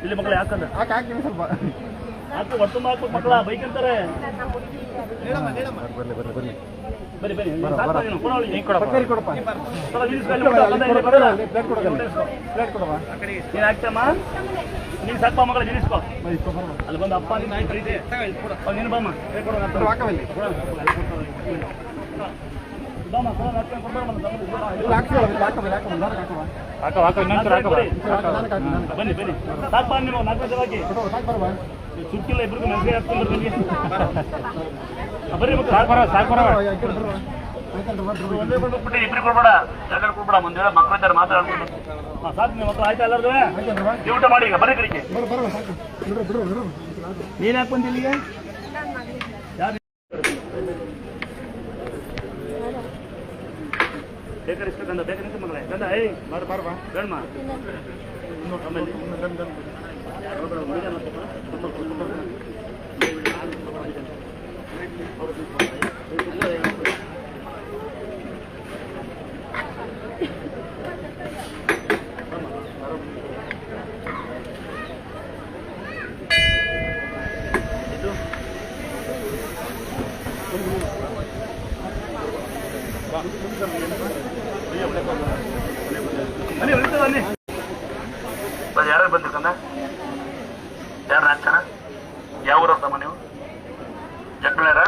ಇಲ್ಲಿ ಮಕ್ಕಳು ಯಾಕಂದ್ರೆ ಸ್ವಲ್ಪ ಒಟ್ಟು ಮಕ್ಕಳ ಬೈಕ್ ಅಂತಾರೆ. ಬನ್ನಿ ನೀನ್ ಹಾಕ್ತಮ್ಮ, ನೀನ್ ಸಾಕಪ್ಪ ಮಕ್ಕಳ ನಿಲ್ಲಿಸ್ಕೊ. ಅಲ್ಲಿ ಬಂದು ಅಪ್ಪ ನೀನು ಆಯ್ತು ನೀನು ಬಮ್ಮ ಬನ್ನಿ ಸಾಕಪ್ಪ ನೀವು 4 ಜನವಾಗಿ ಸುಟ್ಟಿಲ್ಲ ಇಬ್ರಿಗೂ ಮೆಸೇಜ್ ಹಾಕ್ತಾರೆ ಬರ್ರಿ ಒಂದೇ ಬಿಟ್ಟು ಇಬ್ರಿಗೆ ಕೊಡ್ಬೇಡ, ಯಾಕಂದ್ರೆ ಕೊಡ್ಬೇಡ ಮುಂದೆ ಮಕ್ಕಳ ಇದ್ದಾರೆ ಮಾತಾಡ್ಕೊಂಡು ಸಾಕು. ನಿಮ್ಮ ಮಕ್ಕಳು ಆಯ್ತಾ ಎಲ್ಲರೂ ಊಟ ಮಾಡಿ ಈಗ ಬರ್ರಿ ಕಡೆಗೆ. ನೀನ್ ಯಾಕೆ ಬಂದಿಲ್ಲ ಈಗ? ಯಾರು ಬೇಕಾರಿಸ್ಬೇಕಂದ ಬೇಕಾರಿಸ್ತು ಮಗಳೇ ಗಂಡ ಏಯ್ ಬಾರಮ್ಮ ಗಂಡ ಆಮೇಲೆ ಯಾರು ಬಂದಿರ್ಕಂದ? ಯಾರು 4 ಜನ? ಯಾವ ಊರಮ್ಮ ನೀವು? ಜಕ್ನಳ್ಳಿಯಾರ?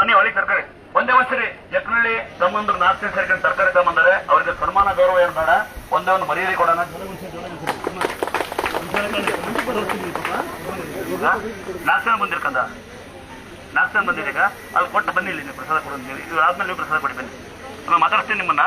ನೀವು ಹಳ್ಳಿ ತರಕಾರಿ ಒಂದೇ ಒಂದ್ಸರಿ ಜಕ್ನಳ್ಳಿ ತಮ್ಮಂದ್ರು 4 ಜನ ಸೇರ್ಕೊಂಡು ತರಕಾರಿ ತಗೊಂಬಂದರೆ ಅವ್ರಿಗೆ ಸನ್ಮಾನ ಗೌರವ ಏನು ಬೇಡ, ಒಂದೇ ಒಂದು ಮರ್ಯಾದೆ ಕೊಡೋಣ. 4 ಜನ ಬಂದಿರ್ಕಂದ? 4 ಜನ ಬಂದಿದ್ದೀಗ ಅದು ಕೊಟ್ಟು ಬನ್ನಿ. ಇಲ್ಲಿ ನೀವು ಪ್ರಸಾದ ಕೊಡೋದು ನೀವು ಇದು ಆದ್ಮೇಲೆ ನೀವು ಪ್ರಸಾದ ಕೊಡಿ ಬನ್ನಿ. ಆಮೇಲೆ ಮಾತಾಡ್ತೀನಿ ನಿಮ್ಮನ್ನ.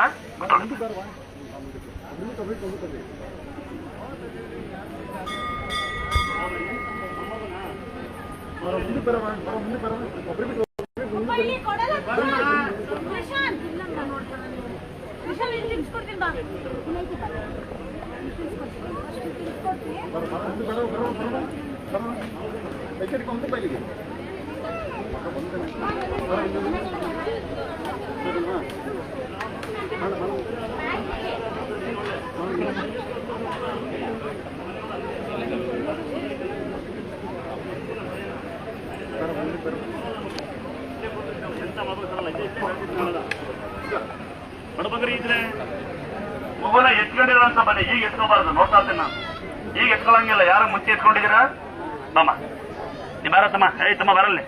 ಬಡಬಗರಿ ಇದ್ರೆ ಮಗುನ ಎತ್ಕೊಂಡಿರೋ ಅಂತ ಬನ್ನಿ. ಈಗ ಎತ್ಕೋಬಾರ್ದು, ನೋಡ್ತಾ ಇರ್ತೀನಿ ನಾನು. ಈಗ ಎತ್ಕೊಳ್ಳಂಗಿಲ್ಲ. ಯಾರು ಮುಂಚೆ ಎತ್ಕೊಂಡಿದ್ದೀರಾ? ಬಮ್ಮ ನೀವು ಬಾರತ್ತಮ್ಮ. ತಮ್ಮ ಬರಲ್ಲಿ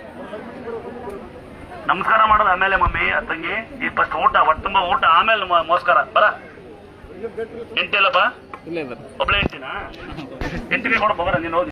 ನಮಸ್ಕಾರ ಮಾಡೋದು ಆಮೇಲೆ ಮಮ್ಮಿ ತಂಗಿ. ಈ ಫಸ್ಟ್ ಊಟ ಒಟ್ಟುಂಬ ಊಟ ಆಮೇಲೆ ನಮಸ್ಕಾರ. ಬರ ಎಂಟಿಲ್ಲಪ್ಪ ಒಬ್ಳೆ ಎಂಟಿನಾ? ಎಂಟಿಗೆ ಕೊಡಪ್ಪ ಬರ ನೀನು ಹೋಗಿ.